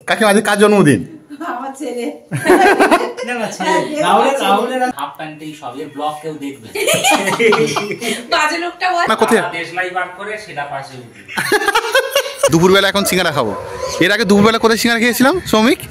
কাকিমা আজ কার জন্মদিন? আমার ছেলে হাফ প্যান্টেই সব এর ব্লগ কেউ দেখবে বাজে লোকটা বল না কোথায় দেশলাই বার করে সেটা পাশে উঠে দুপুরবেলা এখন সিঙ্গারা খাবো। এর আগে দুপুরবেলা কোথায় সিঙ্গারা খেয়েছিলাম Soumik?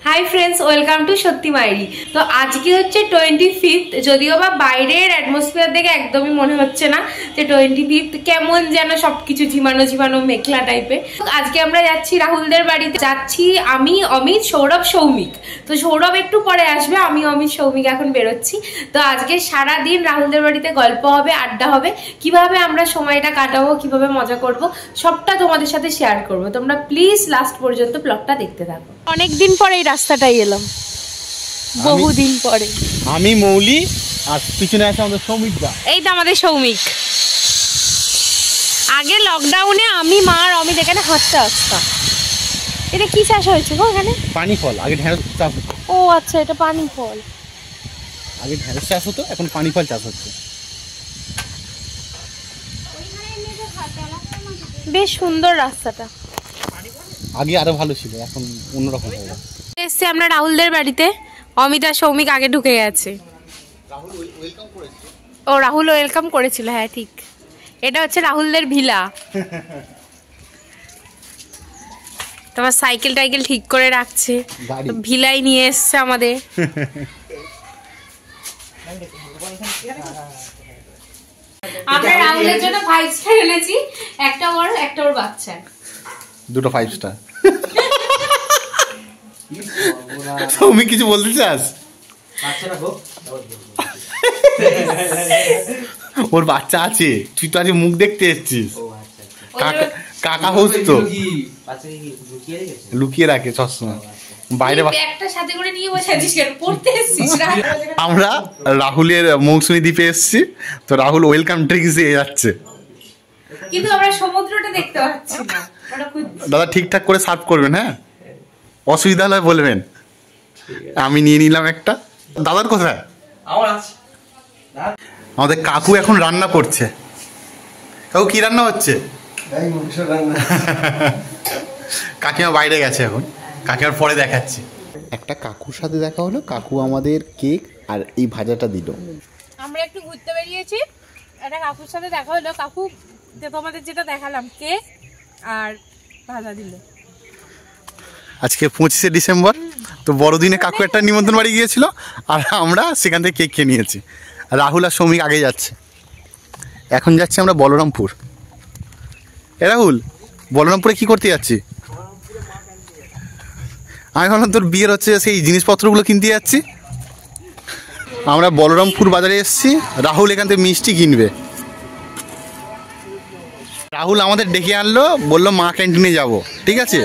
Hi friends, welcome to সত্যি মাইরি। তো আজকে হচ্ছে 25th, যদিও বা বাইরের অ্যাটমসফিয়ার দেখে একদমই মনে হচ্ছে না যে 25th, কেমন যেন সবকিছু ঝিমানো ঝিমানো মেঘলা টাইপের। আজকে আমরা যাচ্ছি রাহুলদের বাড়িতে, যাচ্ছি আমি, অমিত, সৌরভ, সৌমিক। তো সৌরভ একটু পরে আসবে, আমি, অমিত, সৌমিক এখন বেরোচ্ছি। তো আজকে সারা দিন রাহুলদের বাড়িতে গল্প হবে, আড্ডা হবে, কিভাবে আমরা সময়টা কাটাবো, কিভাবে মজা করব, সবটা তোমাদের সাথে শেয়ার করব। তোমরা প্লিজ লাস্ট পর্যন্ত ব্লগটা দেখতে থাকো। অনেকদিন পরে এই রাস্তাটাই এলাম, বহুদিন পরে। আমি মৌলি আর পিছনে আছে আমাদের সৌমিক দা। এই তো আমাদের সৌমিক। আগে লকডাউনে আমি, মা আর অমিত এখানে হাঁটতে আসতাম। এটা কি চাষ হয়েছে গো এখানে? পানি ফল। আগে ঢেঁড়স চাষ হতো। ও আচ্ছা, এটা পানি ফল। আগে ঢেঁড়স চাষ হতো, এখন পানি ফল চাষ হচ্ছে। বেশ সুন্দর রাস্তাটা। আগে আরো ভালো ছিল, এখন অন্যরকম হয়ে গেছে। এসছি আমরা রাহুলদের বাড়িতে। অমিত আর সৌমিক আগে ঢুকে গেছে। ও রাহুল ওয়েলকাম করেছিল, হ্যাঁ ঠিক। এটা হচ্ছে রাহুলদের ভিলা। তোমার সাইকেল টাইকেল ঠিক করে রাখছে, ভিলাই নিয়ে এসছে আমাদের। আমরা রাহুলের জন্য 5 স্টার এনেছি, একটা ওর একটা ওর বাচ্চা, দুটো 5 স্টার। তুমি কিছু বলতে চাস? ওর বাচ্চা আছে, তুই তো আজ মুখ দেখতে এসেছিস। কাকা হোস তো লুকিয়ে রাখে সবসময় বাইরে। আমরা রাহুলের মৌসুমী দ্বীপে এসেছি, তো রাহুল ওয়েলকাম ড্রিঙ্কস দিয়ে যাচ্ছে, কিন্তু আমরা সমুদ্রটা দেখতে পাচ্ছি না। দাদা ঠিকঠাক করে সার্ভ করবেন, হ্যাঁ অসুবিধা হলে বলবেন। আমি নিয়ে নিলাম একটা। দাদার কোথায়? আমাদের কাকু এখন রান্না করছে। কাকু কি রান্না হচ্ছে? কাকিমা বাইরে গেছে এখন, কাকিমার পরে দেখাচ্ছি। একটা কাকুর সাথে দেখা হলো, কাকু আমাদের কেক আর এই ভাজাটা দিল। আমরা একটু ঘুরতে বেরিয়েছি, একটা কাকুর সাথে দেখা হলো। কাকু তোমাদের যেটা দেখালাম, কেক আর ভাজা দিল। আজকে 25শে ডিসেম্বর, তো বড়দিনে কাকু একটা নিমন্ত্রণ বাড়ি গিয়েছিল, আর আমরা সেখান থেকে কেক খেয়ে নিয়েছি। রাহুল আর সৌমিক আগে যাচ্ছে। এখন যাচ্ছি আমরা বলরামপুর। এ রাহুল, বলরামপুরে কি করতে যাচ্ছি? আমি ভাবলাম তোর বিয়ের হচ্ছে সেই জিনিসপত্রগুলো কিনতে যাচ্ছি। আমরা বলরামপুর বাজারে এসেছি, রাহুল এখান থেকে মিষ্টি কিনবে। রাহুল আমাদের ডেকে আনলো, বললো মা ক্যান্টিনে যাব। ঠিক আছে,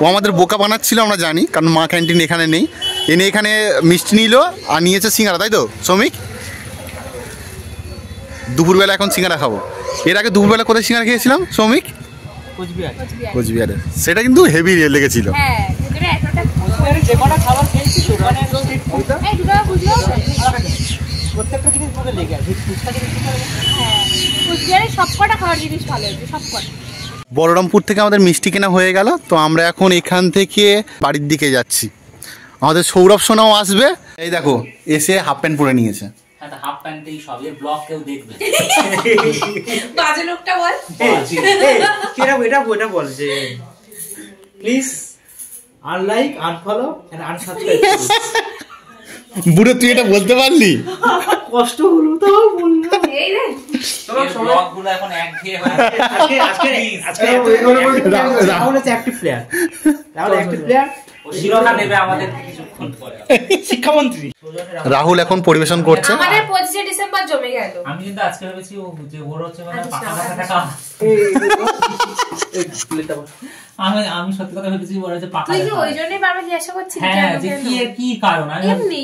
ও আমাদের বোকা বানাচ্ছিল, আমরা জানি, কারণ মা ক্যান্টিন এখানে নেই। এনে এখানে মিষ্টি নিল আর নিয়েছে সিঙ্গারা, তাই তো সৌমিক? দুপুরবেলা এখন সিঙ্গারা খাবো। এর আগে দুপুরবেলা কোথায় সিঙ্গারা খেয়েছিলাম সৌমিক? কোচবিহারে। সেটা কিন্তু হেভি লেগেছিল। বলরামপুর থেকে আমাদের মিষ্টি কেনা হয়ে গেল, তো আমরা এখন এখান থেকে বাড়ির দিকে যাচ্ছি। আমাদের সৌরভ সোনাও আসবে। এই দেখো এসে হাফ প্যান্ট পরে নিয়েছে। হাফ প্যান্টেই সব এর ব্লগ কেউ দেখবে বাজে লোকটা বল এটা বল যে please unlike, unfollow and unsubscribe. বুড়ো তুই এটা বলতে পারলি? কষ্ট হলো তো বললাম। এই রে তোমার ব্লগগুলো এখন একঘেয়ে হয়ে আজকে রাহুল হচ্ছে active player. Rahul active player, ও শিক্ষা নেবে আমাদের কিছুক্ষণ পরে। শিক্ষামন্ত্রী রাহুল এখন পরিবেশন করছে। আমাদের 25শে ডিসেম্বর জমে গেল। আমি কিন্তু আজকে ভেবেছি ও যে ওর হচ্ছে মানে পাকা পাকা টাকা। আমি সত্যি কথা ভেবেছি ওর হচ্ছে পাকা। তুই কি ওই জন্যই বারবার জিজ্ঞাসা করছিস? হ্যাঁ, যে কি কারণ? আমি এমনি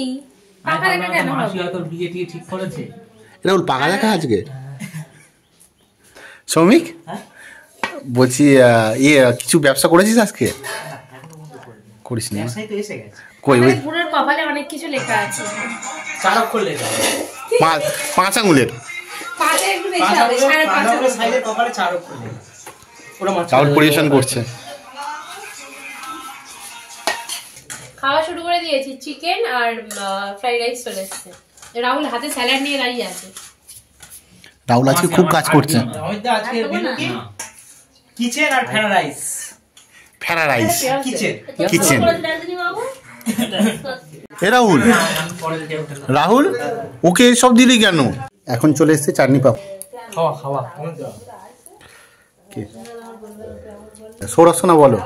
পাকা টাকা কেন হবে? মাসি হয়তো বিয়ে টিয়ে ঠিক করেছে। রাহুল পাকা দেখা আজকে সৌমিক বলছি, কিছু ব্যবসা করেছিস আজকে? করিস না? কই ওই পুরোর কপালে অনেক কিছু লেখা আছে। 4 অক্ষর লেখা, 5 আঙুলের। 5 একটু বেশি হবে, 5.5 সাইডে কপালে 4 অক্ষর লেখা। রাহুল পরিবেশন করছে। খাওয়া শুরু করে দিয়েছি, চিকেন আর ফ্রাইড রাইস চলে এসছে। রাহুল হাতে স্যালাড নিয়ে দাঁড়িয়ে আছে। রাহুল আজকে খুব কাজ করছে। অমিতদা আজকে মেনু কি? কিচেন আর ফ্রাইড রাইস। ফেরা রাইস কিচেন। কিচেন। এ রাহুল, রাহুল ওকে সব দিলি কেন? এখন চলে এসছে চাটনি পাপ। খাওয়া খাওয়া। সৌরভ সোনা বলো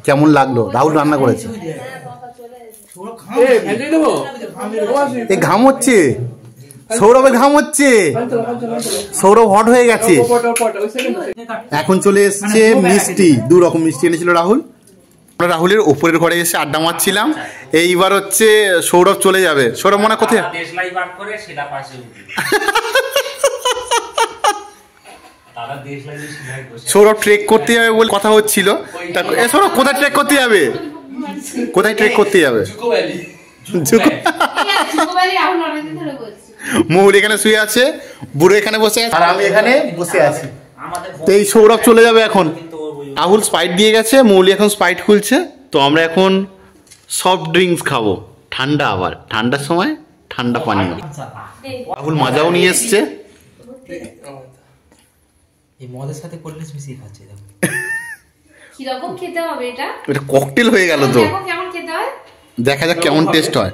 কেমন লাগলো? রাহুল রান্না করেছে। এ ঘাম হচ্ছে, সৌরভের ঘাম হচ্ছে, সৌরভ হট হয়ে গেছে। এখন চলে এসছে মিষ্টি, 2 রকম মিষ্টি এনেছিল রাহুল। আমরা রাহুলের ওপরের ঘরে এসে আড্ডা মারছিলাম। এইবার হচ্ছে সৌরভ চলে যাবে। সৌরভ মনে কোথায়? সৌরভ ট্রেক করতে যাবে বলে কথা হচ্ছিল। সৌরভ কোথায় ট্রেক করতে যাবে? কোথায় ট্রেক করতে যাবে? মৌল এখানে শুয়ে আছে, বুড়ো এখানে বসে আছে, আর আমি এখানে বসে আছি। তো এই সৌরভ চলে যাবে এখন। রাহুল স্পাইট দিয়ে গেছে, মৌলি এখন স্পাইট খুলছে। তো আমরা এখন সফট ড্রিঙ্কস খাবো, ঠান্ডা, আবার ঠান্ডার সময় ঠান্ডা পানীয়। রাহুল মাজাও নিয়ে এসছে। এই মদের সাথে কোল্ড মিশিয়ে খাচ্ছে। কি রকম খেতে হবে এটা? এটা ককটেল হয়ে গেল তো। দেখো কেমন খেতে হয়, দেখা যাক কেমন টেস্ট হয়।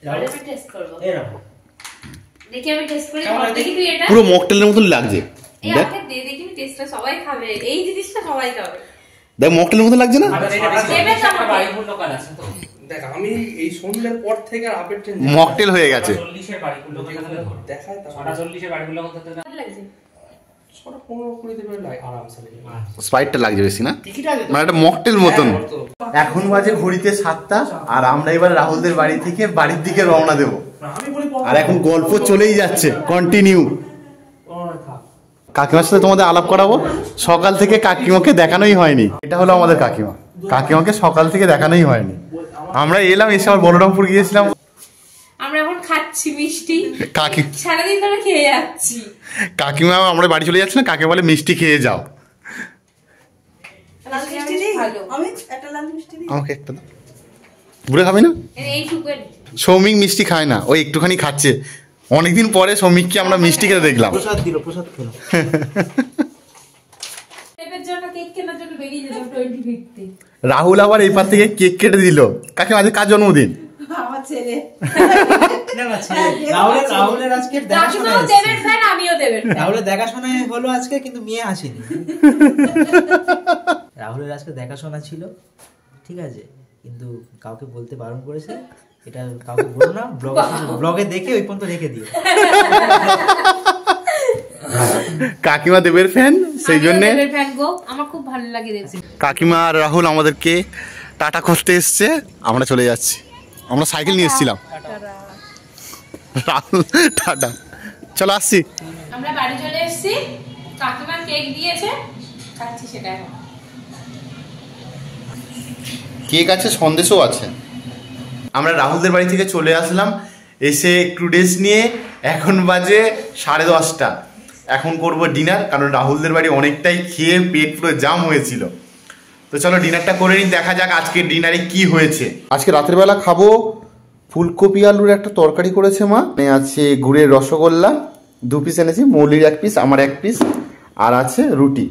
আমি টেস্ট করব। দেখি আমি টেস্ট করি। দেখি তুই এটা পুরো মকটেলের মতন লাগছে। এই দেখ আমাকে দে, দেখি টেস্টটা সবাই খাবে। এই জিনিসটা সবাই খাবে। দেখ মকটেলের মতন লাগছে না? দেখ আমি এই সন্ধ্যের পর থেকে আর আপের ট্রেন মকটেল হয়ে গেছে। দেখায় তা ভালো লাগছে। 15-20 দিন আরামসে লাগে। স্পাইটটা লাগছে বেশি না, মানে একটা মকটেল মতন। এখন বাজে ঘড়িতে 7টা, আর আমরা এবার রাহুলদের বাড়ি থেকে বাড়ির দিকে রওনা দেব। আর এখন গল্প চলেই যাচ্ছে, কন্টিনিউ। কাকিমার সাথে তোমাদের আলাপ করাবো। সকাল থেকে কাকিমাকে দেখানোই হয়নি। এটা হলো আমাদের কাকিমা। কাকিমাকে সকাল থেকে দেখানোই হয়নি। আমরা এলাম, এসে আবার বলরামপুর গিয়েছিলাম। আমরা এখন খাচ্ছি মিষ্টি, কাকি সারাদিন ধরে খেয়ে যাচ্ছি। কাকিমা আমরা বাড়ি চলে যাচ্ছি না, কাকে বলে মিষ্টি খেয়ে যাও। লাল মিষ্টি নেই? অমিত একটা লাল মিষ্টি নেই? আমাকে একটা দাও। বুড়ে খাবি না? এইটুকু সৌমিক মিষ্টি খায় না, ওই একটুখানি খাচ্ছে। অনেকদিন পরে সৌমিককে আমরা মিষ্টি খেতে দেখলাম। প্রসাদ দিল, প্রসাদ খেলো। এর জন্য কেক কেনার জন্য বেরিয়ে যেতাম 25th। রাহুল আবার এই পার থেকে কেক কেটে দিল। কাকে আজকে কার জন্মদিন? আমার ছেলে। না না ছেলে, রাহুলের আজকে দেখাশোনা কাকিমাও দেবের ফ্যান, আমিও দেবের ফ্যান। রাহুলের দেখাশোনা হলো আজকে, কিন্তু মেয়ে আসেনি। রাহুলের আজকে দেখাশোনা ছিল, ঠিক আছে, কিন্তু কাউকে বলতে বারণ করেছে। এটা কাউকে বলো না, ব্লগে দেখে ওই পর্যন্ত রেখে দিও। কাকিমা দেবের ফ্যান, সেই জন্য দেবের ফ্যান গো, আমার খুব ভালো লাগে দেখতে। কাকিমা আর রাহুল আমাদেরকে টাটা করতে এসছে। আমরা চলে যাচ্ছি। আমরা সাইকেল নিয়ে এসেছিলাম। রাহুল টাটা, চলো আসছি। আমরা বাড়ি চলে এসেছি, কাকিমা কেক দিয়েছে, খাচ্ছি সেটা এখন। কেক আছে, সন্দেশও আছে। আমরা রাহুলদের বাড়ি থেকে চলে আসলাম, এসে একটু রেস্ট নিয়ে এখন বাজে 10:30। এখন করব ডিনার, কারণ রাহুলদের বাড়ি অনেকটাই খেয়ে পেট পুরো জাম হয়েছিল। তো চলো ডিনারটা করে নিই, দেখা যাক আজকে ডিনারে কি হয়েছে। আজকে রাতের বেলা খাবো ফুলকপি আলুর একটা তরকারি করেছে মা। আছে গুড়ের রসগোল্লা 2 পিস এনেছি, মৌলির 1 পিস, আমার 1 পিস, আর আছে রুটি।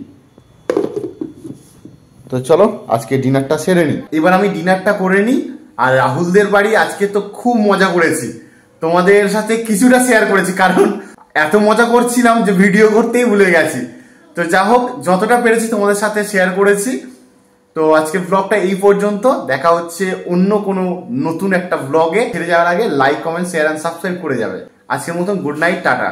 তো চলো আজকে ডিনারটা সেরে নিই। এবার আমি ডিনারটা করে নিই। আর রাহুলদের বাড়ি আজকে তো খুব মজা করেছি, তোমাদের সাথে কিছুটা শেয়ার করেছি, কারণ এত মজা করছিলাম যে ভিডিও করতেই ভুলে গেছি। তো যা হোক, যতটা পেরেছি তোমাদের সাথে শেয়ার করেছি। তো আজকের ব্লগটা এই পর্যন্ত। দেখা হচ্ছে অন্য কোনো নতুন একটা ব্লগে। ছেড়ে যাওয়ার আগে like, comment, share and subscribe করে যাবে। আজকের মতন গুড নাইট, টাটা।